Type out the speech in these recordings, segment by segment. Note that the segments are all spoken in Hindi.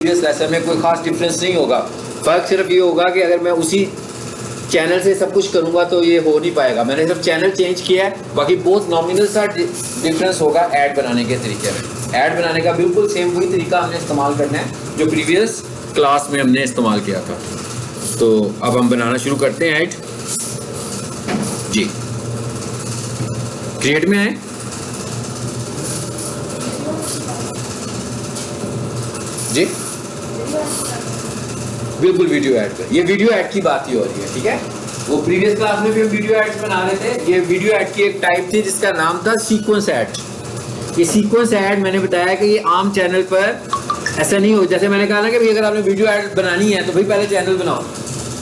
प्रीवियस लेसन में कोई खास डिफरेंस नहीं होगा। फ़र्क सिर्फ ये होगा कि अगर मैं उसी चैनल से सब कुछ करूंगा तो ये हो नहीं पाएगा। मैंने सिर्फ चैनल चेंज किया है, बाकी बहुत नॉमिनल सा डिफरेंस होगा ऐड बनाने के तरीके में। ऐड बनाने का बिल्कुल सेम वही तरीका हमने इस्तेमाल करना है जो प्रीवियस क्लास में हमने इस्तेमाल किया था। तो अब हम बनाना शुरू करते हैं ऐड जी। क्रिएट में आए, जी बिल्कुल वीडियो ऐड कर, ये वीडियो ऐड की बात ही हो रही है, ठीक है। वो प्रीवियस क्लास में भी हम वीडियो ऐड्स बना रहे थे। ये वीडियो ऐड की एक टाइप थी जिसका नाम था सीक्वेंस ऐड। ये सीक्वेंस ऐड मैंने बताया कि ये आम चैनल पर ऐसा नहीं हो, जैसे मैंने कहा ना कि भाई अगर आपने वीडियो ऐड बनानी है तो भाई पहले चैनल बनाओ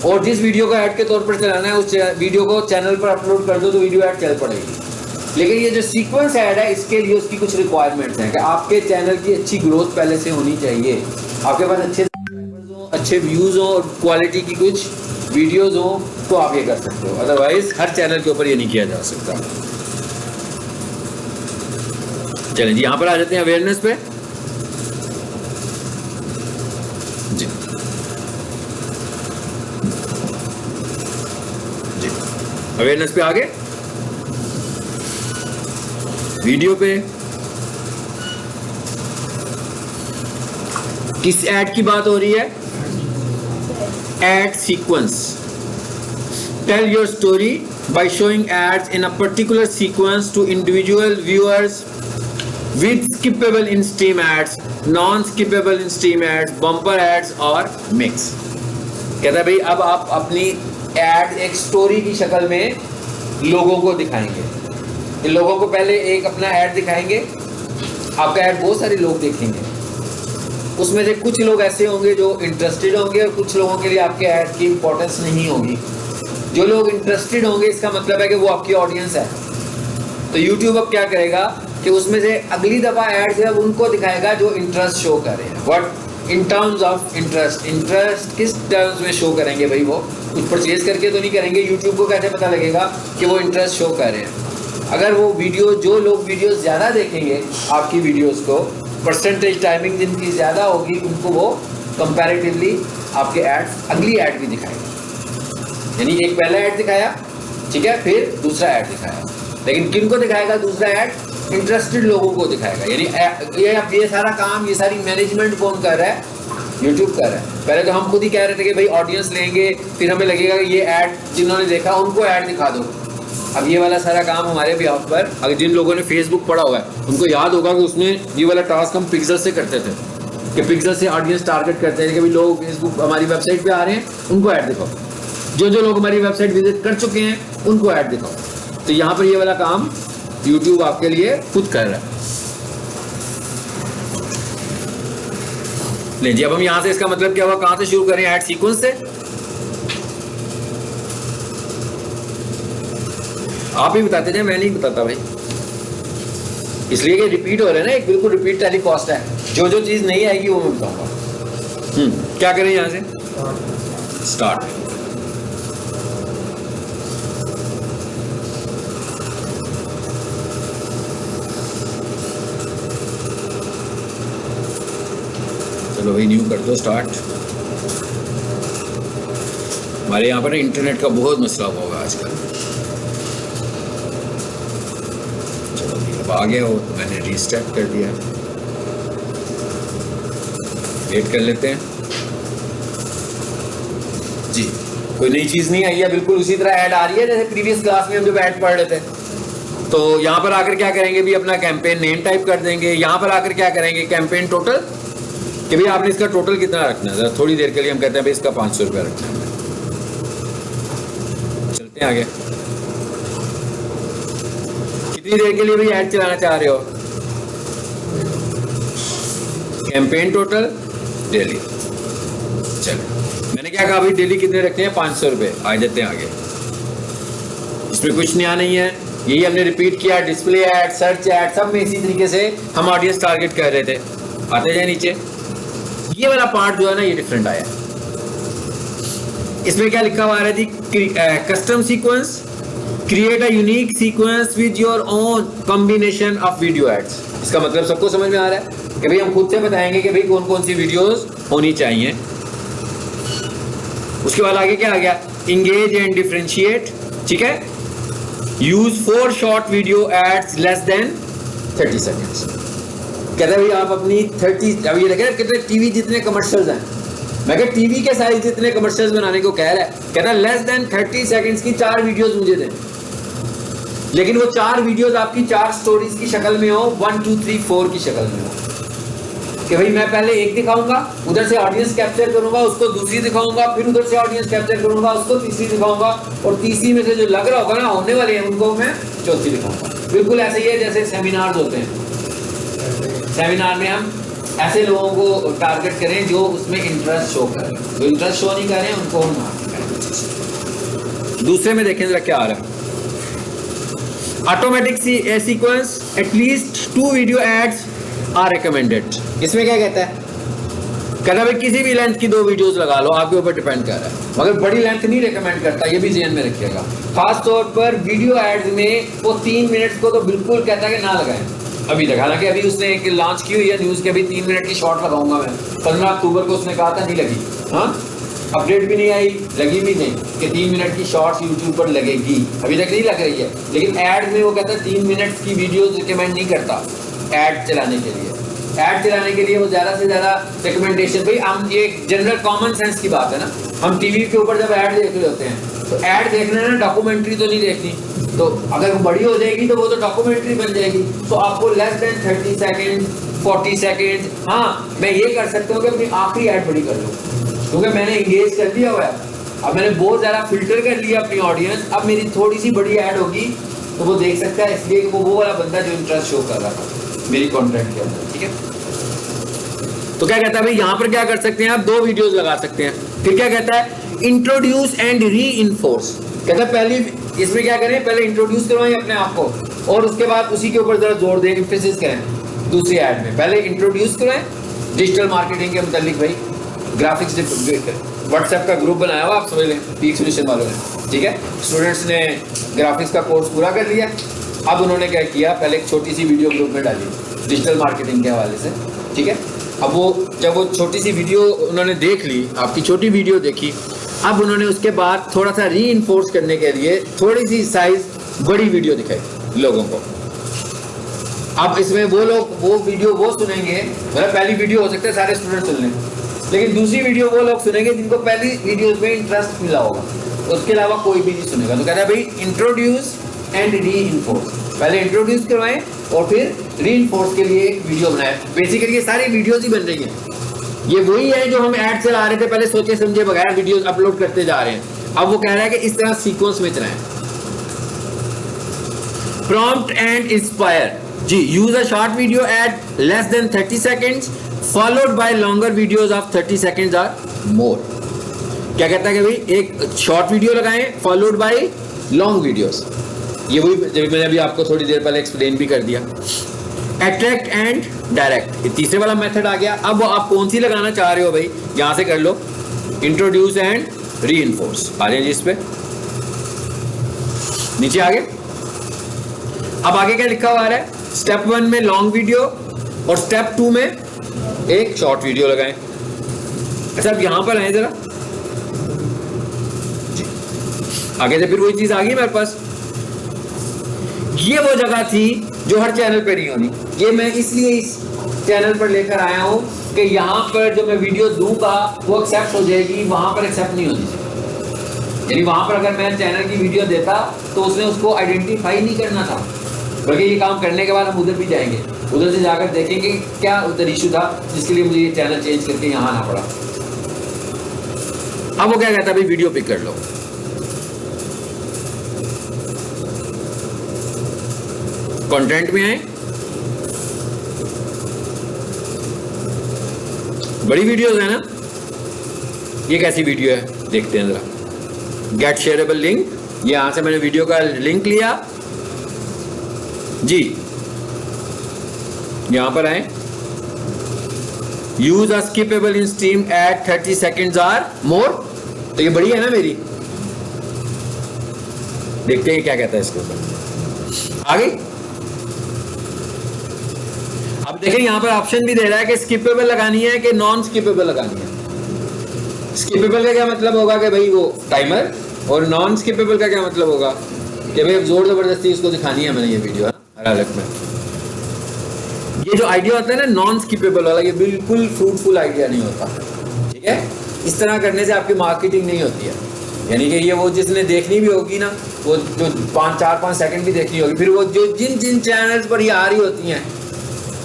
और जिस वीडियो को ऐड के तौर पर चलाना है उस वीडियो को चैनल पर अपलोड कर दो तो वीडियो ऐड चल पड़ेगी। लेकिन ये जो सीक्वेंस ऐड है इसके लिए उसकी कुछ रिक्वायरमेंट्स हैं कि आपके चैनल की अच्छी ग्रोथ पहले से होनी चाहिए, आपके पास अच्छे व्यूज़ हो और क्वालिटी की कुछ वीडियोस हो तो आप ये कर सकते हो, अदरवाइज हर चैनल के ऊपर ये नहीं किया जा सकता। चलें जी, यहाँ पर आ जाते हैं अवेयरनेस पे जी। जी अवेयरनेस पे आगे वीडियो पे किस ऐड की बात हो रही है? Ad sequence. Tell your story by showing ads in a particular sequence to individual viewers with skippable in stream ads, non-skippable in stream ads, bumper ads और mix। कहता है भाई अब आप अपनी एड एक स्टोरी की शक्ल में लोगों को दिखाएंगे। इन लोगों को पहले एक अपना ऐड दिखाएंगे, आपका ऐड बहुत सारे लोग देखेंगे, उसमें से कुछ लोग ऐसे होंगे जो इंटरेस्टेड होंगे और कुछ लोगों के लिए आपके ऐड की इंपॉर्टेंस नहीं होगी। जो लोग इंटरेस्टेड होंगे इसका मतलब है कि वो आपकी ऑडियंस है। तो YouTube अब क्या करेगा कि उसमें से अगली दफ़ा ऐड है उनको दिखाएगा जो इंटरेस्ट शो कर रहे हैं। What in terms of interest, interest किस टर्म्स में शो करेंगे भाई? वो कुछ परचेज करके तो नहीं करेंगे। YouTube को कैसे पता लगेगा कि वो इंटरेस्ट शो कर रहे हैं? अगर वो वीडियो, जो लोग वीडियो ज़्यादा देखेंगे आपकी वीडियोज़ को, परसेंटेज टाइमिंग जिनकी ज़्यादा होगी उनको वो कंपैरेटिवली आपके ऐड, अगली ऐड भी दिखाएगा। यानी एक पहला ऐड दिखाया, ठीक है, फिर दूसरा ऐड दिखाया, लेकिन किन को दिखाएगा दूसरा ऐड? इंटरेस्टेड लोगों को दिखाएगा। यानी ये सारा काम, ये सारी मैनेजमेंट कौन कर रहा है? यूट्यूब कर रहा है। पहले तो हम खुद ही कह रहे थे कि भाई ऑडियंस लेंगे, फिर हमें लगेगा कि ये ऐड जिन्होंने देखा उनको ऐड दिखा दो। अब ये वाला सारा काम हमारे भी हाथ पर, अगर जिन लोगों ने फेसबुक पढ़ा हुआ है उनको याद होगा कि उसमें ये वाला टास्क हम पिक्सल से करते थे कि पिक्सल से ऑडियंस टारगेट करते हैं कि भाई लोग फेसबुक हमारी वेबसाइट पे आ रहे हैं उनको ऐड दिखाओ, जो जो लोग हमारी वेबसाइट विजिट कर चुके हैं उनको ऐड दिखाओ। तो यहाँ पर ये वाला काम यूट्यूब आपके लिए खुद कर रहा है। ले जी, अब हम यहाँ से इसका मतलब क्या हुआ, कहाँ से शुरू करें? ऐड सीक्वेंस से। आप ही बताते जाए, मैं नहीं बताता भाई, इसलिए कि रिपीट हो रहे हैं ना, एक बिल्कुल रिपीट टेलीकास्ट है। जो जो चीज़ नहीं आएगी वो मैं बताऊंगा। क्या करें यहाँ से? स्टार्ट। चलो भाई न्यू कर दो, स्टार्ट। हमारे यहाँ पर इंटरनेट का बहुत मसला होगा आजकल। आ गया हो तो मैंने रीस्टार्ट कर दिया, वेट कर लेते हैं जी। कोई नई चीज़ नहीं आई है, बिल्कुल उसी तरह ऐड आ रही है जैसे प्रीवियस क्लास में हम जब ऐड पढ़ रहे थे। तो यहाँ पर आकर क्या करेंगे भी, अपना कैंपेन नेम टाइप कर देंगे। यहाँ पर आकर क्या करेंगे, कैंपेन टोटल, कि भाई आपने इसका टोटल कितना रखना है। ज़रा थोड़ी देर के लिए हम कहते हैं भाई इसका 500 रुपया रखना है। चलते हैं आगे। कितनी देर के लिए भी ऐड चलाना चाह रहे हो? Campaign total daily. चलो मैंने क्या कहा भाई, डेली कितने रखते हैं? 500 रुपये। आ जाते हैं आगे। इसमें कुछ नया नहीं है, यही हमने रिपीट किया। डिस्प्ले ऐड, सर्च ऐड, सब में इसी तरीके से हम ऑडियंस टारगेट कर रहे थे। आते जाए नीचे। ये वाला पार्ट जो है ना, ये डिफरेंट आया। इसमें क्या लिखा हुआ है जी? Custom sequence, create a unique sequence with your own combination of video ads. इसका मतलब सबको समझ में आ रहा है? कि भाई हम खुद से बताएंगे कि भाई कौन कौन सी वीडियोस होनी चाहिए। उसके बाद आगे क्या आ गया, इंगेज एंड डिफरेंशिएट, ठीक है। Use 4 short video ads less than 30 seconds. कहता है भाई आप अपनी 30, अब ये देखें कहते हैं टीवी जितने कमर्शियल्स हैं, मैं कह टीवी के साइज जितने कमर्शियल्स बनाने को कह रहा है, कहता है लेस देन 30 सेकेंड्स की 4 वीडियोस मुझे दें, लेकिन वो 4 वीडियोस आपकी 4 स्टोरीज की शक्ल में हो, 1 2 3 4 की शक्ल में हो, कि भाई मैं पहले एक दिखाऊंगा, उधर से ऑडियंस कैप्चर करूंगा, उसको दूसरी दिखाऊंगा, फिर उधर से ऑडियंस कैप्चर करूंगा, उसको तीसरी दिखाऊंगा, और तीसरी में से जो लग रहा होगा ना होने वाले हैं उनको मैं चौथी दिखाऊंगा। बिल्कुल ऐसे ही है जैसे सेमिनार्स होते हैं, सेमिनार में हम ऐसे लोगों को टारगेट करें जो उसमें इंटरेस्ट शो करें, जो इंटरेस्ट शो नहीं कर रहे हैं उनको हम मार्क करें। दूसरे में देखें जरा क्या आ रहा है, automatic sequence at least 2 video ads are recommended. इसमें क्या कहता है, कहता है किसी भी लेंथ की 2 वीडियोस लगा लो, आपके ऊपर डिपेंड कर रहा है, मगर बड़ी लेंथ नहीं रिकमेंड करता, ये भी ध्यान में रखिएगा। खास तौर पर वीडियो एड्स में वो 3 मिनट को तो बिल्कुल कहता है कि ना लगाएं अभी तक। हालांकि अभी उसने एक लॉन्च की हुई है न्यूज़ के, अभी 3 मिनट की शॉर्ट लगाऊंगा मैं, 15 अक्टूबर को उसने कहा था, नहीं लगी, हाँ अपडेट भी नहीं आई, लगी भी नहीं कि 3 मिनट की शॉर्ट्स यूट्यूब पर लगेगी, अभी तक नहीं लग रही है। लेकिन एड में वो कहता है 3 मिनट की वीडियोस रिकमेंड नहीं करता ऐड चलाने के लिए। ऐड चलाने के लिए वो ज़्यादा से ज़्यादा रिकमेंडेशन, भाई हम ये जनरल कॉमन सेंस की बात है ना, हम टीवी के ऊपर जब ऐड देख रहे होते हैं तो ऐड देखना है ना, डॉक्यूमेंट्री तो नहीं देखनी, तो अगर वो बड़ी हो जाएगी तो वो तो डॉक्यूमेंट्री बन जाएगी। तो आपको लेस देन 30 सेकेंड 40 सेकेंड, हाँ मैं ये कर सकता हूँ कि अपनी आखिरी ऐड बड़ी कर लूँ, क्योंकि मैंने इंगेज कर दिया हुआ है, अब मैंने बहुत ज़्यादा फिल्टर कर लिया अपनी ऑडियंस, अब मेरी थोड़ी सी बड़ी ऐड होगी तो वो देख सकता है, इसलिए वो वाला बंदा जो इंटरेस्ट शो कर रहा था मेरी कंटेंट के अंदर, ठीक है। तो क्या कहता है भाई यहाँ पर क्या कर सकते हैं आप, 2 वीडियोस लगा सकते हैं। फिर क्या कहता है, इंट्रोड्यूस एंड रीइंफोर्स, कहता है पहले इसमें क्या करें, पहले इंट्रोड्यूस करवाएं अपने आप को और उसके बाद उसी के ऊपर जरा जोर दें, एम्फेसिस करें दूसरी ऐड में, पहले इंट्रोड्यूस कराएं डिजिटल मार्केटिंग के मुतालिक। भाई ग्राफिक्स व्हाट्सएप का ग्रुप बनाया हुआ, आप समझ लें पीक्स मिशन वालों ने, ठीक है। स्टूडेंट्स ने ग्राफिक्स का कोर्स पूरा कर लिया, अब उन्होंने क्या किया, पहले एक छोटी सी वीडियो ग्रुप में डाली डिजिटल मार्केटिंग के हवाले से, ठीक है। अब वो जब वो छोटी सी वीडियो उन्होंने देख ली, आपकी छोटी वीडियो देखी, अब उन्होंने उसके बाद थोड़ा सा रीइंफोर्स करने के लिए थोड़ी सी साइज बड़ी वीडियो दिखाई लोगों को। अब इसमें वो लोग वो वीडियो वो सुनेंगे, मतलब पहली वीडियो हो सकता है सारे स्टूडेंट सुन लें, लेकिन दूसरी वीडियो वो लोग सुनेंगे जिनको पहली वीडियो में इंटरेस्ट मिला होगा, उसके अलावा कोई भी नहीं सुनेगा। तो कहता है भाई इंट्रोड्यूस एंड रीइंफोर्स, पहले इंट्रोड्यूस करवाएं और फिर रीइंफोर्स के लिए एक वीडियो बनाएं। बेसिकली ये सारी वीडियोस ही बन रही हैं, ये वही है जो हम ऐड चला रहे थे, पहले सोचे समझे बगैर वीडियोस अपलोड करते जा रहे हैं। अब वो कह रहा है कि इस तरह सीक्वेंस में चलाएं। प्रॉम्प्ट एंड इंस्पायर जी, use a short video ad less than 30 seconds followed by longer videos of 30 seconds or more. क्या कहता है कि भाई एक शॉर्ट वीडियो लगाएं फॉलोड बाय लॉन्ग वीडियोस, ये वही मैंने अभी आपको थोड़ी देर पहले एक्सप्लेन भी कर दिया। अट्रैक्ट एंड डायरेक्ट, ये तीसरे वाला मेथड आ गया। अब आप कौन सी लगाना चाह रहे हो भाई, यहां से कर लो, इंट्रोड्यूस एंड रीइंफोर्स, आ जाए जी इस पे, नीचे आगे। अब आगे क्या लिखा हुआ है, स्टेप 1 में लॉन्ग वीडियो और स्टेप 2 में एक शॉर्ट वीडियो लगाएं। अच्छा अब यहां पर आए जरा, आगे से फिर वही चीज आ गई मेरे पास। ये वो जगह थी जो हर चैनल पे नहीं होनी, ये मैं इसलिए इस चैनल पर लेकर आया हूं कि यहां पर जो मैं वीडियो दूंगा वो एक्सेप्ट हो जाएगी, वहां पर एक्सेप्ट नहीं होनी चाहिए। यानी वहां पर अगर मैं चैनल की वीडियो देता तो उसने उसको आइडेंटिफाई नहीं करना था, बल्कि ये काम करने के बाद हम उधर भी जाएंगे, उधर से जाकर देखेंगे क्या उधर इशू था जिसके लिए मुझे ये चैनल चेंज करके यहाँ आना पड़ा। अब वो क्या कहता है भाई वीडियो पिक कर लो, कंटेंट में आए, बड़ी वीडियोस है ना, ये कैसी वीडियो है देखते हैं जरा। गेट शेयरेबल लिंक, ये यहां से मैंने वीडियो का लिंक लिया जी, यहां पर आए, use a skippable in stream at 30 seconds or more, तो ये बड़ी है ना मेरी, देखते हैं क्या कहता है इसके ऊपर। आगे अब अब देखें यहाँ पर ऑप्शन भी दे रहा है कि स्किपेबल लगानी है कि नॉन स्किपेबल लगानी है। स्किपेबल का क्या मतलब होगा कि भाई वो टाइमर, और नॉन स्किपेबल का क्या मतलब होगा कि भाई अब जोर जबरदस्ती उसको दिखानी है मैंने ये वीडियो हर हालत में। ये जो आइडिया होता है ना नॉन स्किपेबल वाला, ये बिल्कुल फ्रूटफुल आइडिया नहीं होता, ठीक है। इस तरह करने से आपकी मार्केटिंग नहीं होती है। यानी कि ये वो जिसने देखनी भी होगी ना, वो जो 4-5 सेकंड भी देखनी होगी, फिर वो जो जिन चैनल्स पर ये आ रही होती हैं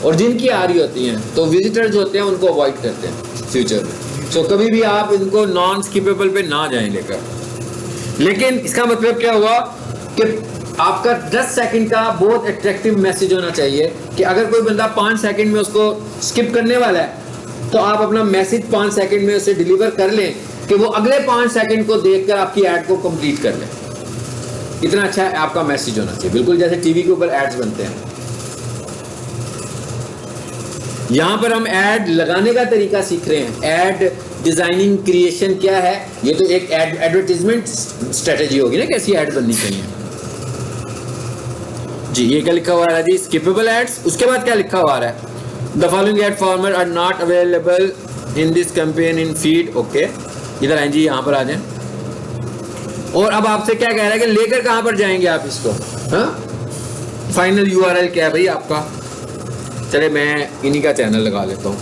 और जिनकी आ रही होती हैं, तो विजिटर्स जो होते हैं उनको अवॉइड करते हैं फ्यूचर में। तो कभी भी आप इनको नॉन स्किपेबल पे ना जाएं लेकर। लेकिन इसका मतलब क्या हुआ कि आपका 10 सेकंड का बहुत अट्रैक्टिव मैसेज होना चाहिए कि अगर कोई बंदा 5 सेकंड में उसको स्किप करने वाला है तो आप अपना मैसेज 5 सेकंड में उसे डिलीवर कर लें कि वो अगले 5 सेकंड को देखकर आपकी एड को कंप्लीट कर ले। इतना अच्छा आपका मैसेज होना चाहिए, बिल्कुल जैसे टीवी के ऊपर एड्स बनते हैं। यहां पर हम एड लगाने का तरीका सीख रहे हैं। एड डिजाइनिंग क्रिएशन क्या है, ये तो एक एडवर्टीजमेंट स्ट्रेटेजी होगी ना, कैसी एड बननी चाहिए जी। ये क्या लिखा हुआ है जी, स्किपेबल एड्स। उसके बाद क्या लिखा हुआ है, the following ad format are not available in this campaign in feed. Okay, इधर आए जी, यहां पर आ जाएं। और अब आपसे क्या कह रहा है कि लेकर कहां पर जाएंगे आप इसको, हाँ फाइनल यूआरएल क्या है भाई आपका। चले मैं इन्हीं का चैनल लगा लेता हूं।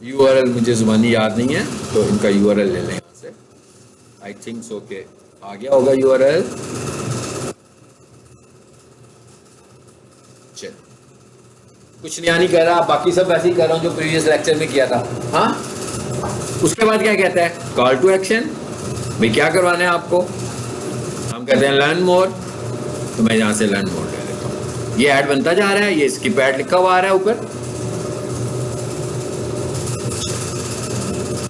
यूआरएल मुझे जुबानी याद नहीं है, तो इनका यूआरएल ले लें यहां से। आई थिंक सो के आ गया होगा यूआरएल। चल कुछ नया नहीं कह रहा, बाकी सब वैसे ही कर रहा हूं जो प्रीवियस लेक्चर में किया था। हाँ, उसके बाद क्या कहता है, कॉल टू एक्शन। भाई क्या करवाना है आपको, हम कहते हैं लर्न मोर, तो मैं यहां से लर्न मोर ले लेता हूं। ये ऐड बनता जा रहा है, ये स्किप ऐड लिखा हुआ आ रहा है ऊपर।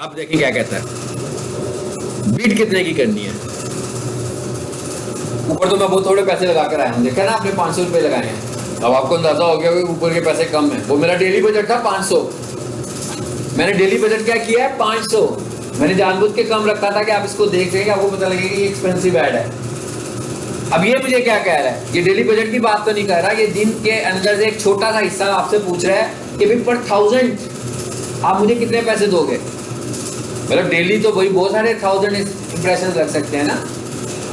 अब देखिए क्या कहता है, बीट कितने की करनी है। ऊपर तो मैं बहुत थोड़े पैसे लगा कर आया हूं, देखा ना आपने 500 रुपए लगाए हैं। अब आपको अंदाजा हो गया कि ऊपर के पैसे कम है। वो मेरा डेली बजट था 500, मैंने डेली बजट क्या किया है 500। मैंने जानबूझ के कम रखा था कि आप इसको देख लेंगे, आपको पता लगेगा कि एक्सपेंसिव ऐड है। अब ये मुझे क्या कह रहा है, ये डेली बजट की बात तो नहीं कर रहा, ये दिन के अंदर से एक छोटा सा हिस्सा आपसे पूछ रहा है कि भाई पर 1000 आप मुझे कितने पैसे दोगे। मतलब डेली तो भाई बहुत सारे 1000 इंप्रेशन रख सकते हैं ना।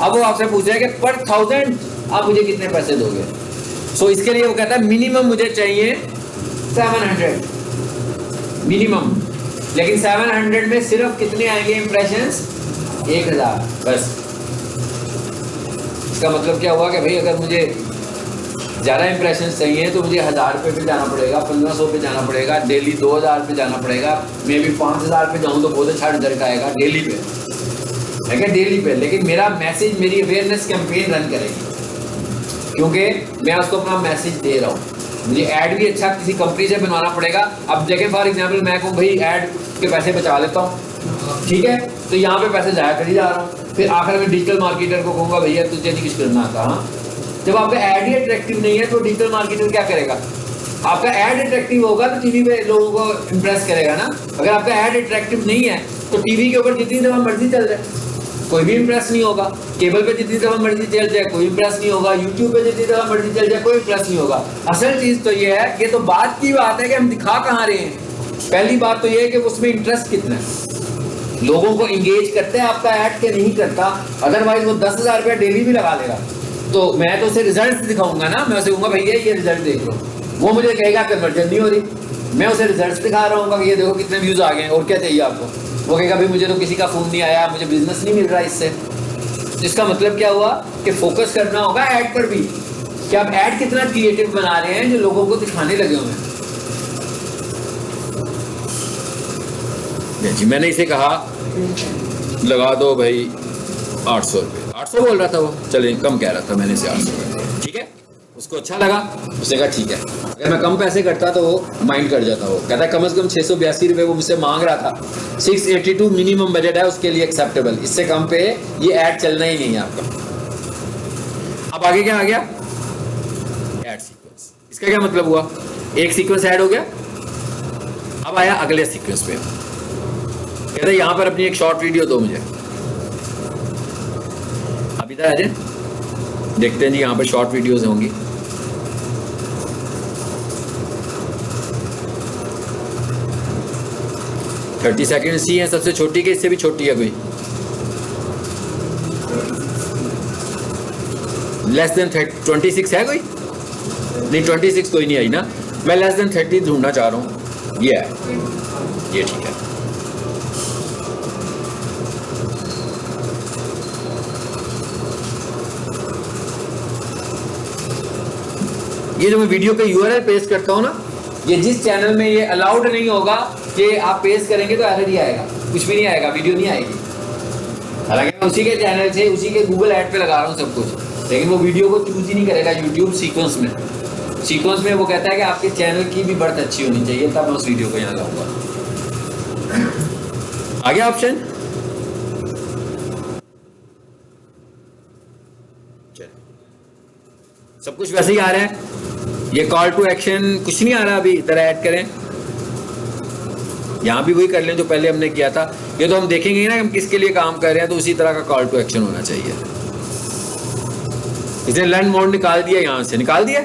अब वो आपसे पूछ रहा है कि पर 1000 आप मुझे कितने पैसे दोगे। सो इसके लिए वो कहता है मिनिमम मुझे चाहिए 700 मिनिमम। लेकिन 700 में सिर्फ कितने आएंगे इंप्रेशंस, 1000 बस। इसका मतलब क्या हुआ कि भाई अगर मुझे ज़्यादा इंप्रेशंस चाहिए तो मुझे 1000 रुपये पे जाना पड़ेगा, 1500 पे जाना पड़ेगा, डेली 2000 पे जाना पड़ेगा। मे भी 5000 पे जाऊँ तो बहुत अच्छा रिजल्ट आएगा डेली पे, है क्या, डेली पे। लेकिन मेरा मैसेज, मेरी अवेयरनेस कैंपेन रन करेगी, क्योंकि मैं उसको अपना मैसेज दे रहा हूँ। मुझे ऐड भी अच्छा किसी कंपनी से बनवाना पड़ेगा। अब देखें फॉर एग्जांपल मैं कहूँ भाई ऐड के पैसे बचा लेता हूँ, ठीक है, तो यहाँ पे पैसे जाया कर ही जा रहा हूँ। फिर आखिर में डिजिटल मार्केटर को कहूँगा भैया तुझे नहीं कुछ करना आता। हाँ, जब आपका ऐड ही अट्रैक्टिव नहीं है तो डिजिटल मार्केटर क्या करेगा। आपका ऐड अट्रैक्टिव होगा तो टीवी पे लोगों को इम्प्रेस करेगा ना। अगर आपका ऐड अट्रैक्टिव नहीं है तो टीवी के ऊपर जितनी दफा मर्जी चल जाए कोई भी इंप्रेस नहीं होगा, केबल पे जितनी दफा मर्जी चल जाए कोई इंप्रेस नहीं होगा, यूट्यूब पे जितनी दफा मर्जी चल जाए कोई इंप्रेस नहीं होगा। असल चीज तो ये है, ये तो बात की बात है कि हम दिखा कहाँ रहे हैं। पहली बात तो ये है कि उसमें इंटरेस्ट कितना है, लोगों को इंगेज करता है आपका ऐड के नहीं करता। अदरवाइज वो 10,000 रुपया डेली भी लगा लेगा तो मैं तो उसे रिजल्ट दिखाऊंगा ना। मैं उसे कहूँगा भैया ये रिजल्ट देख लो, वो मुझे कहेगा कन्वर्जन नहीं हो रही, मैं उसे रिजल्ट दिखा रहा हूँ कि ये देखो कितने व्यूज आ गए और क्या चाहिए आपको। वो कहेगा भाई मुझे तो किसी का फोन नहीं आया, मुझे बिजनेस नहीं मिल रहा इससे। इसका मतलब क्या हुआ कि फोकस करना होगा ऐड पर भी, कि आप ऐड कितना क्रिएटिव बना रहे हैं जो लोगों को दिखाने लगे हुए हैं। जी मैंने इसे कहा लगा दो भाई 800 रुपये, 800 बोल रहा था वो, चलिए कम कह रहा था, मैंने इसे 800 कर दिया, ठीक है। उसको अच्छा लगा, उसने कहा ठीक है। अगर मैं कम पैसे करता तो वो माइंड कर जाता, वो कहता है कम से कम 682 रुपये वो मुझसे मांग रहा था, 682 मिनिमम बजट है उसके लिए एक्सेप्टेबल, इससे कम पे ये ऐड चलना ही नहीं है आपका। अब आगे क्या आ गया, ऐड सीक्वेंस। इसका क्या मतलब हुआ, एक सीक्वेंस ऐड हो गया, अब आया अगले सीक्वेंस पे, कहता है यहां पर अपनी एक शॉर्ट वीडियो दो मुझे। अब इधर आ जाए, देखते हैं जी, यहाँ पर शॉर्ट वीडियोस होंगी। थर्टी सेकेंड्स ही है सबसे छोटी, के इससे भी छोटी है कोई? लेस देन 26 है कोई? नहीं 26 कोई नहीं आई ना। मैं लेस देन 30 ढूंढना चाह रहा हूँ। ये है, ये ठीक है। ये जो मैं वीडियो पे URL पेस्ट करता हूँ ना, ये जिस चैनल में ये अलाउड नहीं होगा कि आप पेस्ट करेंगे तो एरर ही आएगा, कुछ भी नहीं आएगा, वीडियो नहीं आएगी। हालांकि मैं उसी के चैनल से, उसी के गूगल ऐड पे लगा रहा हूँ सब कुछ, लेकिन वो वीडियो को चूज ही नहीं करेगा यूट्यूब सीक्वेंस में वो कहता है कि आपके चैनल की भी बढ़त अच्छी होनी चाहिए, तब मैं उस वीडियो को यहाँ लाऊंगा। आगे ऑप्शन, सब कुछ वैसे ही आ रहा है। ये कॉल टू एक्शन कुछ नहीं आ रहा अभी, इधर ऐड करें, यहाँ भी वही कर लें जो पहले हमने किया था। ये तो हम देखेंगे ना हम किसके लिए काम कर रहे हैं, तो उसी तरह का कॉल टू एक्शन होना चाहिए। इसने लर्न मोड निकाल दिया, यहाँ से निकाल दिया,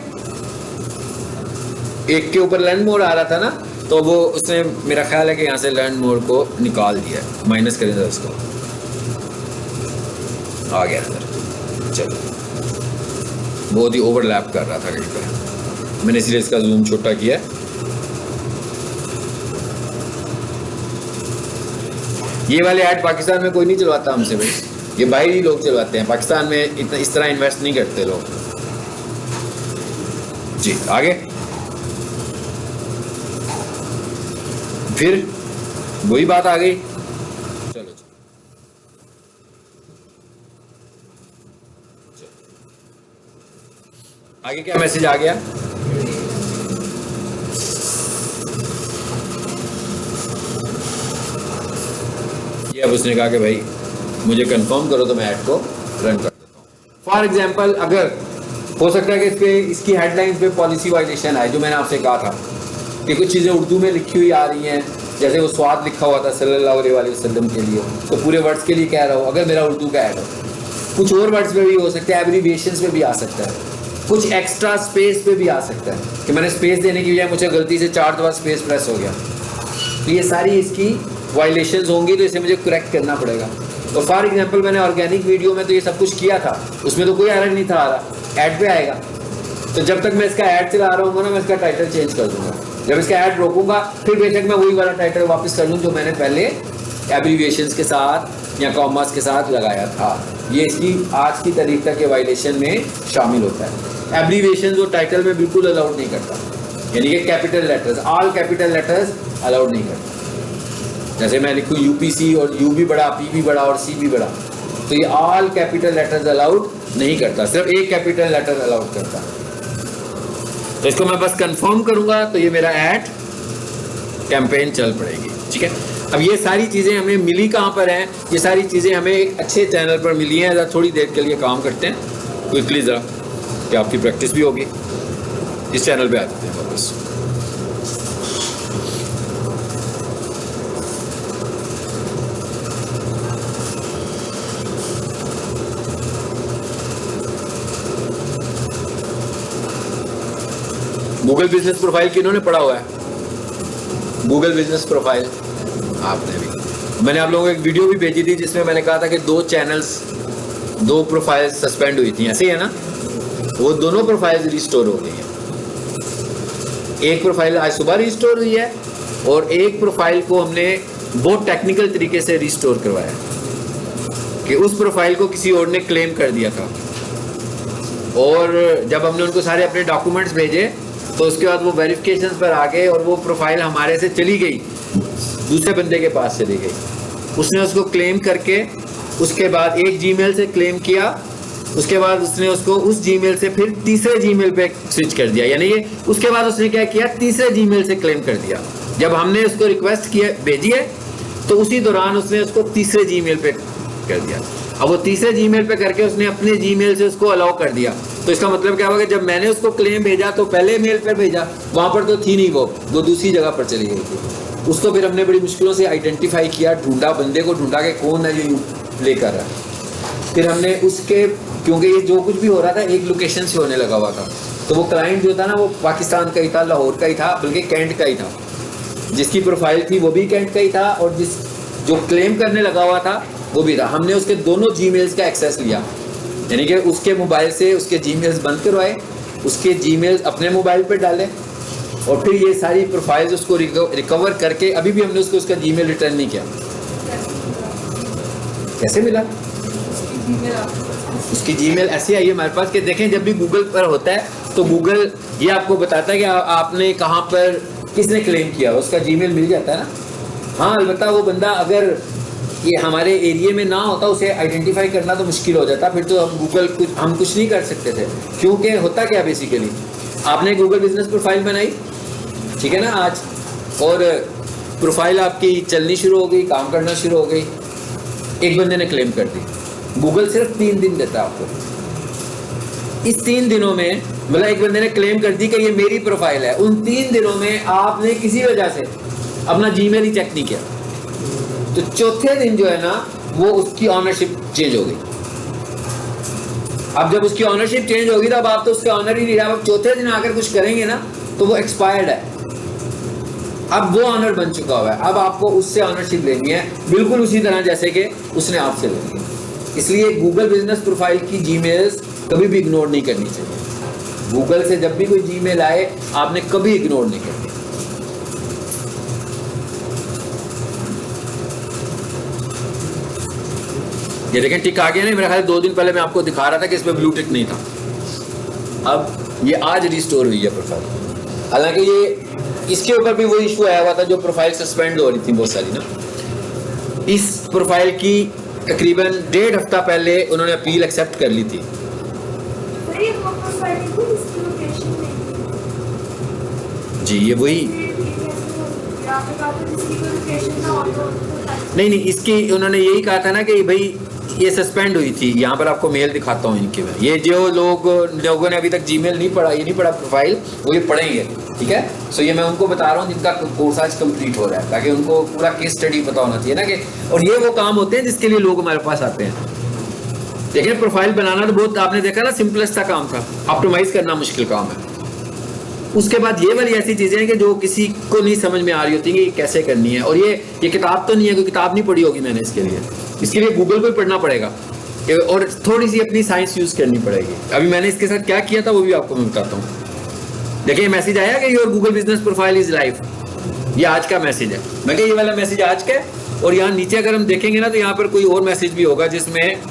एक के ऊपर लर्न मोड आ रहा था ना, तो वो उसने मेरा ख्याल है कि यहाँ से लर्न मोड को निकाल दिया, माइनस करें सर उसको, आ गया सर। चलो, बहुत ही ओवरलैप कर रहा था कहीं पे, मैंने इसलिए इसका जूम छोटा किया। ये वाले ऐड पाकिस्तान में कोई नहीं चलवाता हमसे भाई, ये बाहरी लोग चलवाते हैं, पाकिस्तान में इतना इस तरह इन्वेस्ट नहीं करते लोग जी। आगे फिर वही बात आ गई। चलो आगे क्या मैसेज आ गया? ये अब उसने कहा कि भाई मुझे कंफर्म करो तो मैं ऐड को रन कर देता हूँ। फॉर एग्जांपल, अगर हो सकता है कि इस पे इसकी हेडलाइंस पे पॉलिसी वायलेशन आए, जो मैंने आपसे कहा था कि कुछ चीज़ें उर्दू में लिखी हुई आ रही हैं, जैसे वो स्वाद लिखा हुआ था सल्लल्लाहु अलैहि वसल्लम के लिए, तो पूरे वर्ड्स के लिए कह रहा हूँ, अगर मेरा उर्दू का ऐड हो, कुछ और वर्ड्स पे भी हो सकता है, एब्रीविएशंस पे भी आ सकता है, कुछ एक्स्ट्रा स्पेस पे भी आ सकता है कि मैंने स्पेस देने की बजाय मुझे गलती से 4 दफा स्पेस प्रेस हो गया, तो ये सारी इसकी वायलेशंस होंगी, तो इसे मुझे करेक्ट करना पड़ेगा। तो फॉर एग्जांपल, मैंने ऑर्गेनिक वीडियो में तो ये सब कुछ किया था, उसमें तो कोई एरर नहीं था आ रहा, ऐड पे आएगा। तो जब तक मैं इसका ऐड चला रहा हूँ ना, मैं इसका टाइटल चेंज कर दूंगा। जब इसका ऐड रोकूंगा, फिर बेशक मैं वही वाला टाइटल वापस कर लूँ जो मैंने पहले एब्रीविएशंस के साथ या कॉमास के साथ लगाया था। ये इसकी आज की तारीख तक के वायलेशन में शामिल होता है। एब्रीविएशंस वो टाइटल में बिल्कुल अलाउड नहीं करता, यानी कि capital letters, all capital letters allowed नहीं करता। जैसे मैं लिखूँ UPC और U भी बड़ा, P भी बड़ा और C भी बड़ा, तो ये ऑल कैपिटल लेटर्स अलाउड नहीं करता, सिर्फ एक कैपिटल लेटर अलाउड करता। तो इसको मैं बस कंफर्म करूंगा तो ये मेरा ऐड कैंपेन चल पड़ेगी। ठीक है, अब ये सारी चीज़ें हमें मिली कहाँ पर हैं? ये सारी चीज़ें हमें एक अच्छे चैनल पर मिली हैं। ज़रा थोड़ी देर के लिए काम करते हैं क्विकली ज़रा, कि आपकी प्रैक्टिस भी होगी। इस चैनल पे आ जाते हैं वापस। गूगल बिजनेस प्रोफाइल किन्होंने पढ़ा हुआ है? गूगल बिजनेस प्रोफाइल आपने भी, मैंने आप लोगों को एक वीडियो भी भेजी थी जिसमें मैंने कहा था कि 2 चैनल्स, 2 प्रोफाइल्स सस्पेंड हुई थी, ऐसे ही है ना? वो दोनों प्रोफाइल्स रिस्टोर हो गई हैं। एक प्रोफाइल आज सुबह रिस्टोर हुई है और एक प्रोफाइल को हमने बहुत टेक्निकल तरीके से रिस्टोर करवाया कि उस प्रोफाइल को किसी और ने क्लेम कर दिया था, और जब हमने उनको सारे अपने डॉक्यूमेंट्स भेजे तो उसके बाद वो वेरिफिकेशन पर आ गए और वो प्रोफाइल हमारे से चली गई, दूसरे बंदे के पास चली गई। उसने उसको क्लेम करके उसके बाद एक जीमेल से क्लेम किया, उसके बाद उसने उसको उस जीमेल से फिर तीसरे जीमेल पे स्विच कर दिया, यानी ये उसके बाद उसने क्या किया, तीसरे जीमेल से क्लेम कर दिया। जब हमने उसको रिक्वेस्ट किया भेजी है तो उसी दौरान उसने उसको तीसरे जीमेल पे कर दिया। अब वो तीसरे जीमेल पे करके उसने अपने जीमेल से उसको अलाउ कर दिया, तो इसका मतलब क्या होगा कि जब मैंने उसको क्लेम भेजा तो पहले मेल पर भेजा, वहाँ पर तो थी नहीं, वो दूसरी जगह पर चली गई थी। उसको फिर हमने बड़ी मुश्किलों से आइडेंटिफाई किया, ढूंढा, बंदे को ढूंढा कि कौन है जो प्ले कर रहा है। फिर हमने उसके क्योंकि ये जो कुछ भी हो रहा था एक लोकेशन से होने लगा हुआ था। तो वो क्लाइंट जो था ना वो पाकिस्तान का ही था, लाहौर का ही था, बल्कि कैंट का ही था। जिसकी प्रोफाइल थी वो भी कैंट का ही था और जो क्लेम करने लगा हुआ था वो भी था। हमने उसके दोनों जीमेल्स का एक्सेस लिया, यानी कि उसके मोबाइल से उसके जीमेल्स बंद करवाए, उसके जीमेल्स अपने मोबाइल पर डाले और फिर ये सारी प्रोफाइल्स उसको रिकवर करके अभी भी हमने उसको उसका जीमेल रिटर्न नहीं किया। कैसे मिला? उसकी जीमेल ऐसी आई है हमारे पास कि देखें जब भी गूगल पर होता है तो गूगल ये आपको बताता है कि आपने कहाँ पर किसने क्लेम किया, उसका जीमेल मिल जाता है ना। हाँ अलबत्ता वो बंदा अगर ये हमारे एरिया में ना होता उसे आइडेंटिफाई करना तो मुश्किल हो जाता, फिर तो हम कुछ नहीं कर सकते थे। क्योंकि होता क्या बेसिकली, आपने गूगल बिजनेस प्रोफाइल बनाई, ठीक है ना आज, और प्रोफाइल आपकी चलनी शुरू हो गई, काम करना शुरू हो गई, एक बंदे ने क्लेम कर दी। गूगल सिर्फ 3 दिन देता है आपको। इस 3 दिनों में मतलब एक बंदे ने क्लेम कर दी कि ये मेरी प्रोफाइल है, उन 3 दिनों में आपने किसी वजह से अपना जीमेल ही चेक नहीं किया तो चौथे दिन जो है ना वो उसकी ऑनरशिप चेंज हो गई। अब जब उसकी ऑनरशिप चेंज होगी तो अब आप तो उसके ऑनर ही नहीं रहे, अब चौथे दिन आकर कुछ करेंगे ना तो वो एक्सपायर्ड है, अब वो ऑनर बन चुका हुआ है, अब आपको उससे ऑनरशिप लेनी है बिल्कुल उसी तरह जैसे कि उसने आपसे लेनी है। इसलिए गूगल बिजनेस प्रोफाइल की जीमेल्स कभी भी इग्नोर नहीं करनी चाहिए। गूगल से जब भी कोई जीमेल आए आपने कभी इग्नोर नहीं करनी। ये देखें टिक आ गया ना, मेरा ख्याल 2 दिन पहले मैं आपको दिखा रहा था कि इसमें ब्लू टिक नहीं था, अब ये आज रिस्टोर हुई है प्रोफाइल। हालांकि ये इसके ऊपर भी वो इशू आया हुआ था जो प्रोफाइल सस्पेंड हो रही थी बहुत सारी ना। इस प्रोफाइल की तकरीबन 1.5 हफ्ता पहले उन्होंने अपील एक्सेप्ट कर ली थी। जी ये वही नहीं इसकी उन्होंने यही कहा था ना कि भाई ये सस्पेंड हुई थी। यहाँ पर आपको मेल दिखाता हूँ इनके में, ये जो लोगों ने अभी तक जीमेल नहीं पढ़ा, ये नहीं पढ़ा प्रोफाइल, वो ये पढ़ेंगे, ठीक है। सो ये मैं उनको बता रहा हूँ जिनका कोर्स आज कंप्लीट हो रहा है, ताकि उनको पूरा केस स्टडी पता होना चाहिए ना कि, और ये वो काम होते हैं जिसके लिए लोग हमारे पास आते हैं। देखिए प्रोफाइल बनाना तो बहुत आपने देखा ना सिंपलेस्ट सा काम था, ऑप्टिमाइज करना मुश्किल काम है। उसके बाद ये वाली ऐसी चीजें हैं कि जो किसी को नहीं समझ में आ रही होती कि कैसे करनी है। और ये किताब तो नहीं है, कोई किताब नहीं पढ़ी होगी मैंने इसके लिए गूगल को ही पढ़ना पड़ेगा और थोड़ी सी अपनी साइंस यूज करनी पड़ेगी। अभी मैंने इसके साथ क्या किया था वो भी आपको मैं बताता हूँ। देखिए मैसेज आया कि your Google business profile is live, ये आज का मैसेज है। मैं ये वाला मैसेज आज का है और यहाँ नीचे अगर हम देखेंगे ना तो यहाँ पर कोई और मैसेज भी होगा जिसमें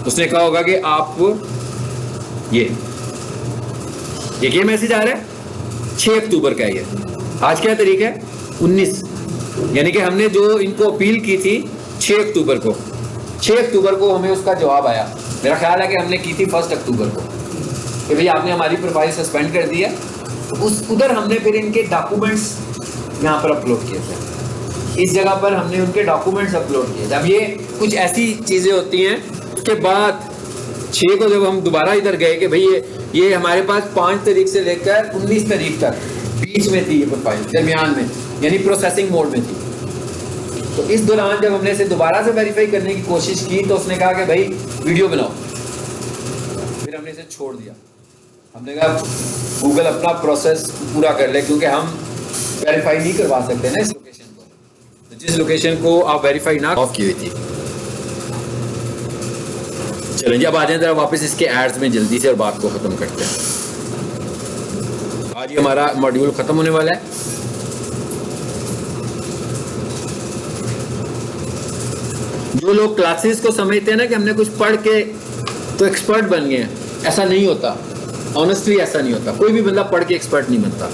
उसने कहा होगा कि आप ये मैसेज आ रहा है 6 अक्टूबर का। ये आज क्या तारीख है 19, यानी कि हमने जो इनको अपील की थी 6 अक्टूबर को, 6 अक्टूबर को हमें उसका जवाब आया। मेरा ख्याल है कि हमने की थी 1 अक्टूबर को कि भाई आपने हमारी प्रोफाइल सस्पेंड कर दी है। उधर हमने फिर इनके डॉक्यूमेंट्स यहाँ पर अपलोड किए थे, इस जगह पर हमने उनके डॉक्यूमेंट्स अपलोड किए थे। अब ये कुछ ऐसी चीज़ें होती हैं। उसके बाद 6 को जब हम दोबारा इधर गए कि भाई ये हमारे पास 5 तारीख से लेकर 19 तारीख तक बीच में थी ये प्रोफाइल, दरमियान में, यानी प्रोसेसिंग मोड में थी। तो इस दौरान जब हमने इसे दोबारा से वेरीफाई करने की कोशिश की तो उसने कहा कि भाई वीडियो बनाओ। फिर हमने इसे छोड़ दिया। हमने कहा गूगल अपना प्रोसेस पूरा कर ले, क्योंकि हम वेरीफाई नहीं करवा सकते ना इस लोकेशन को, तो जिस लोकेशन को आप वेरीफाई ना ऑफ की हुई थी। चलें जी अब आ जाए जरा वापस इसके एड्स में जल्दी से और बात को ख़त्म करते हैं। आज ही हमारा मॉड्यूल ख़त्म होने वाला है। जो लोग क्लासेस को समझते हैं ना कि हमने कुछ पढ़ के तो एक्सपर्ट बन गए हैं, ऐसा नहीं होता। ऑनेस्टली ऐसा नहीं होता। कोई भी बंदा पढ़ के एक्सपर्ट नहीं बनता,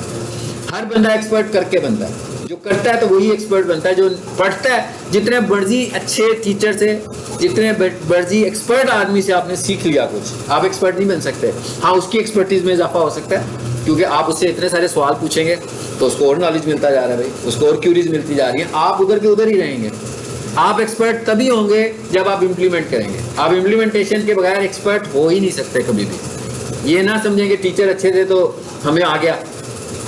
हर बंदा एक्सपर्ट करके बनता है। जो करता है तो वही एक्सपर्ट बनता है। जो पढ़ता है, जितने मर्जी अच्छे टीचर से, जितने मर्जी एक्सपर्ट आदमी से आपने सीख लिया कुछ, आप एक्सपर्ट नहीं बन सकते। हाँ उसकी एक्सपर्टीज में इजाफा हो सकता है, क्योंकि आप उससे इतने सारे सवाल पूछेंगे तो उसको और नॉलेज मिलता जा रहा है, भाई उसको और क्यूरीज मिलती जा रही है। आप उधर के उधर ही रहेंगे। आप एक्सपर्ट तभी होंगे जब आप इम्प्लीमेंट करेंगे। आप इम्प्लीमेंटेशन के बगैर एक्सपर्ट हो ही नहीं सकते कभी भी। ये ना समझेंगे टीचर अच्छे थे तो हमें आ गया।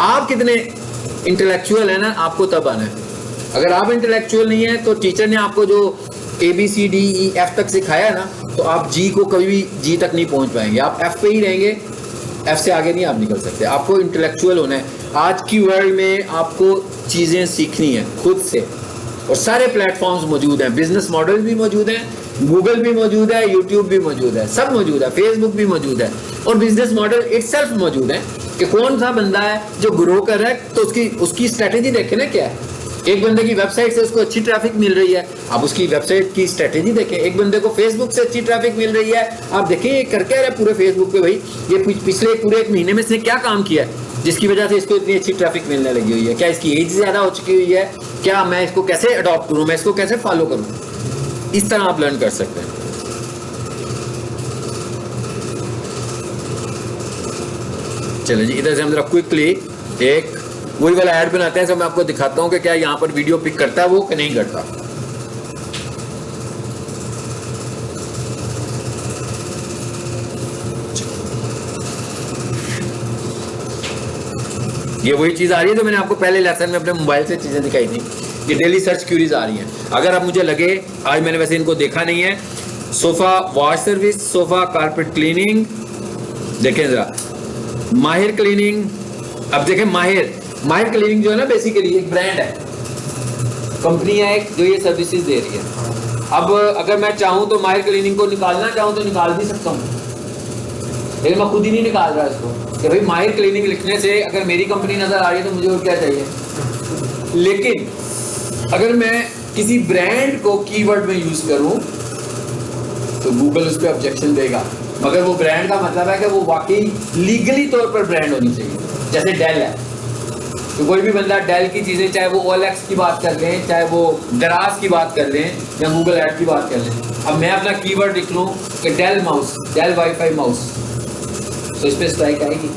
आप कितने इंटेलेक्चुअल है ना, आपको तब आना है। अगर आप इंटेलेक्चुअल नहीं है तो टीचर ने आपको जो ABCDEF तक सिखाया ना, तो आप जी को कभी भी जी तक नहीं पहुंच पाएंगे, आप एफ पे ही रहेंगे, एफ से आगे नहीं आप निकल सकते। आपको इंटेलेक्चुअल होना है। आज की वर्ल्ड में आपको चीज़ें सीखनी है खुद से, और सारे प्लेटफॉर्म्स मौजूद हैं, बिजनेस मॉडल भी मौजूद हैं, गूगल भी मौजूद है, यूट्यूब भी मौजूद है, सब मौजूद है, फेसबुक भी मौजूद है, और बिजनेस मॉडल इटसेल्फ मौजूद है कि कौन सा बंदा है जो ग्रो कर रहा है, तो उसकी स्ट्रेटेजी देखें ना क्या है। एक बंदे की वेबसाइट से उसको अच्छी ट्रैफिक मिल रही है, आप उसकी वेबसाइट की स्ट्रेटेजी देखें। एक बंदे को फेसबुक से अच्छी ट्रैफिक मिल रही है, आप देखें ये कर क्या रहा है पूरे फेसबुक पे, भाई ये पिछले पूरे 1 महीने में इसने क्या काम किया है जिसकी वजह से इसको इतनी अच्छी ट्रैफक मिलने लगी हुई है। क्या इसकी एज ज़्यादा हो चुकी हुई है, क्या मैं इसको कैसे अडॉप्ट करूँ, मैं इसको कैसे फॉलो करूँ, इस तरह आप लर्न कर सकते हैं। चलिए जी, इधर से हम जरा क्विकली एक वही वाला ऐड बनाते हैं, सब मैं आपको दिखाता हूँ कि क्या यहाँ पर वीडियो पिक करता है वो कि नहीं करता। ये वही चीज़ आ रही है जो मैंने आपको पहले लेसन में अपने मोबाइल से चीज़ें दिखाई थी, ये डेली सर्च क्यूरीज आ रही हैं। अगर अब मुझे लगे, आज मैंने वैसे इनको देखा नहीं है, sofa wash service, sofa carpet cleaning, देखें ज़रा माहिर क्लीनिंग। अब देखें माहिर क्लीनिंग जो है ना, बेसिकली एक ब्रांड है, कंपनी है एक जो ये सर्विसेज दे रही है। अब अगर मैं चाहूँ तो माहिर क्लीनिंग को निकालना चाहूँ तो निकाल भी सकता हूँ, लेकिन मैं खुद ही नहीं निकाल रहा इसको कि भाई माहिर क्लीनिंग लिखने से अगर मेरी कंपनी नज़र आ रही है तो मुझे और क्या चाहिए। लेकिन अगर मैं किसी ब्रांड को कीवर्ड में यूज़ करूँ तो गूगल उस पर ऑब्जेक्शन देगा, मगर वो ब्रांड का मतलब है कि वो वाकई लीगली तौर पर ब्रांड होनी चाहिए। जैसे डेल है, तो कोई भी बंदा डेल की चीज़ें, चाहे वो OLX की बात कर लें, चाहे वो दराज की बात कर लें, या गूगल ऐड की बात कर लें, अब मैं अपना कीवर्ड लिख लूँ कि Dell mouse, Dell WiFi mouse, तो इस पर स्ट्राइक आएगी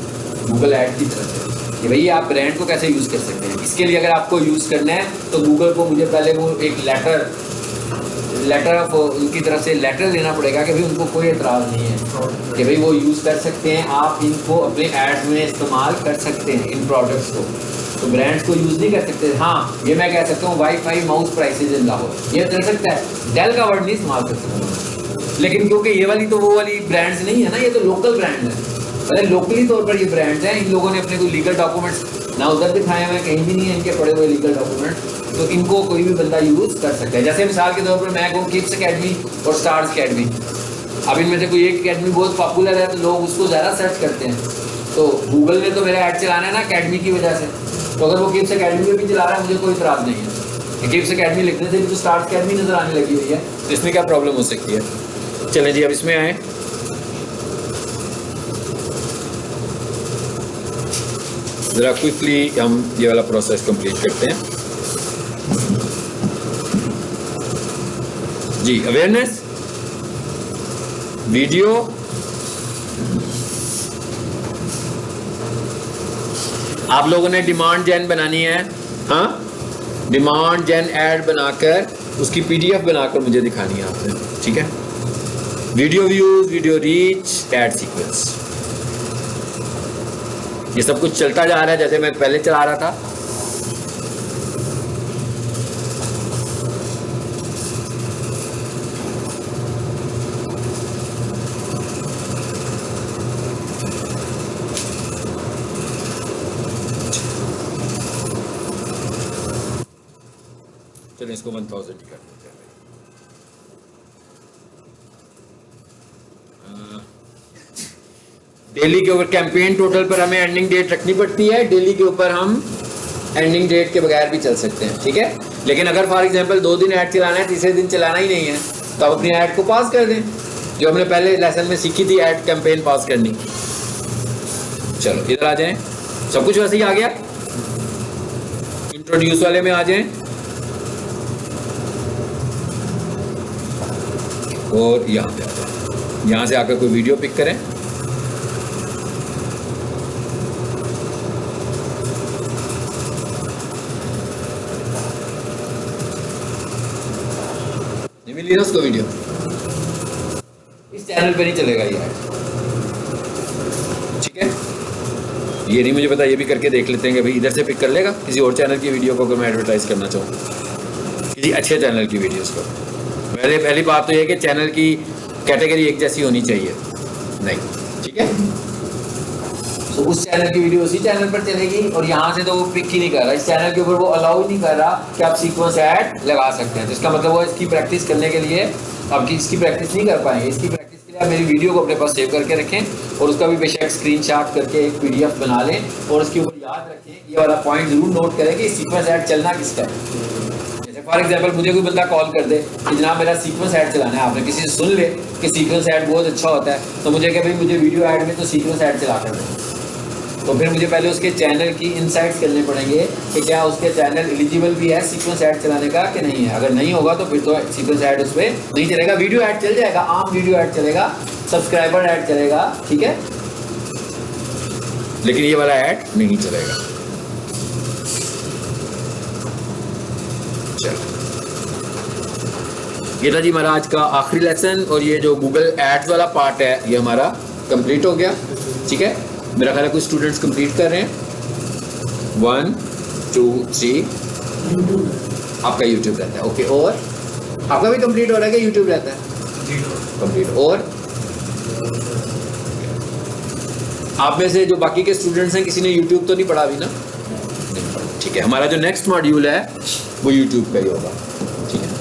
गूगल ऐड की तरफ से कि भाई आप ब्रांड को कैसे यूज़ कर सकते हैं। इसके लिए अगर आपको यूज़ करना है तो गूगल को मुझे पहले वो एक लेटर ऑफ उनकी तरफ से लेटर देना पड़ेगा कि भाई उनको कोई एतराज़ नहीं है कि भाई वो यूज़ कर सकते हैं, आप इनको अपने एड्स में इस्तेमाल कर सकते हैं इन प्रोडक्ट्स को। तो ब्रांड्स को यूज़ नहीं कर सकते। हाँ, ये मैं कह सकता हूँ वाईफाई माउस प्राइसेज इन लाहौर, ये कर सकता है, डेल का वर्ड नहीं इस्तेमाल कर सकता। लेकिन क्योंकि ये वाली तो वो वाली ब्रांड्स नहीं है ना, ये तो लोकल ब्रांड है, मतलब लोकली तौर पर ये ब्रांड्स हैं। इन लोगों ने अपने कोई लीगल डॉक्यूमेंट्स ना उधर दिखाए हुए, कहीं भी नहीं है इनके पड़े हुए लीगल डॉक्यूमेंट, तो इनको कोई भी बंदा यूज़ कर सकता है। जैसे मिसाल के तौर पर मैं कहूँ किड्स अकेडमी और स्टार्स अकेडमी, अब इनमें से कोई एक अकेडमी बहुत पॉपुलर है तो लोग उसको ज़्यादा सर्च करते हैं, तो गूगल ने तो मेरा ऐड चलाना है ना अकेडमी की वजह से, तो अगर वो किड्स अकेडमी में भी चला रहा है मुझे कोई इतराज़ नहीं है। किड्स अकेडमी लिखने से भी तो स्टार्स अकेडमी नज़र आने लगी हुई है, तो इसमें क्या प्रॉब्लम हो सकती है। चलें जी, अब इसमें आए, ज़रा क्विकली हम ये वाला प्रोसेस कंप्लीट करते हैं जी। अवेयरनेस, वीडियो, आप लोगों ने डिमांड जेन बनानी है। हाँ, डिमांड जेन ऐड बनाकर उसकी PDF बनाकर मुझे दिखानी है आपने, ठीक है। Video views, video reach, add sequence, ये सब कुछ चलता जा रहा है जैसे मैं पहले चला रहा था। चलिए इसको 1000 ही कर देते हैं। डेली के ऊपर कैंपेन टोटल पर हमें एंडिंग डेट रखनी पड़ती है, डेली के ऊपर हम एंडिंग डेट के बगैर भी चल सकते हैं, ठीक है। लेकिन अगर फॉर एग्जांपल 2 दिन ऐड चलाना है, तीसरे दिन चलाना ही नहीं है, तो आप अपनी ऐड को पास कर दें, जो हमने पहले लेसन में सीखी थी, ऐड कैंपेन पास करनी। चलो इधर आ जाएं, सब कुछ वैसे ही आ गया। इंट्रोड्यूस वाले में आ जाएं और यहाँ पे आ जाएं, यहाँ से आकर कोई वीडियो पिक करें। मिली ना उसको वीडियो, इस चैनल पे नहीं चलेगा ये, ठीक है। ये नहीं मुझे पता, ये भी करके देख लेते हैं कि भाई इधर से पिक कर लेगा किसी और चैनल की वीडियो को अगर मैं एडवर्टाइज करना चाहूँ, किसी अच्छे चैनल की वीडियोस को। पहली बात तो ये कि चैनल की कैटेगरी एक जैसी होनी चाहिए नहीं, ठीक है। तो उस चैनल की वीडियो उसी चैनल पर चलेगी और यहाँ से तो वो पिक ही नहीं कर रहा, इस चैनल के ऊपर वो अलाउ ही नहीं कर रहा कि आप सीक्वेंस ऐड लगा सकते हैं। तो इसका मतलब वो इसकी प्रैक्टिस करने के लिए आपकी इसकी प्रैक्टिस नहीं कर पाएंगे। इसकी प्रैक्टिस के लिए आप मेरी वीडियो को अपने पास सेव करके रखें और उसका भी बेशक स्क्रीनशॉट करके एक PDF बना लें और उसके ऊपर याद रखें, ये वाला पॉइंट जरूर नोट करें कि सीक्वेंस ऐड चलना किसका है। फॉर एग्जाम्पल मुझे कोई बंदा कॉल कर दे कि जनाब मेरा सीक्वेंस ऐड चलाना है, आपने किसी से सुन ले कि सीक्वेंस ऐड बहुत अच्छा होता है, तो मुझे क्या भाई मुझे वीडियो ऐड में तो सीक्वेंस ऐड चला कर दें, तो फिर मुझे पहले उसके चैनल की इनसाइट्स करने पड़ेंगे कि क्या उसके चैनल एलिजिबल भी है सीक्वेंस ऐड चलाने का कि नहीं है। अगर नहीं होगा तो फिर तो सीक्वेंस ऐड उस पर नहीं चलेगा, वीडियो ऐड चल जाएगा, आम वीडियो ऐड चलेगा, सब्सक्राइबर ऐड चलेगा, ठीक है, लेकिन ये वाला ऐड नहीं चलेगा। ये था जी हमारा आज का आखिरी लेसन और ये जो गूगल एड्स वाला पार्ट है ये हमारा कंप्लीट हो गया, ठीक है। मेरा ख्याल है कुछ स्टूडेंट्स कंप्लीट कर रहे हैं, 1 2 3 आपका यूट्यूब रहता है, ओके। और आपका भी कंप्लीट हो रहा है कि यूट्यूब रहता है कंप्लीट। और आप में से जो बाकी के स्टूडेंट्स हैं किसी ने यूट्यूब तो नहीं पढ़ा अभी ना, ठीक है। हमारा जो नेक्स्ट मॉड्यूल है वो यूट्यूब का ही होगा, ठीक है।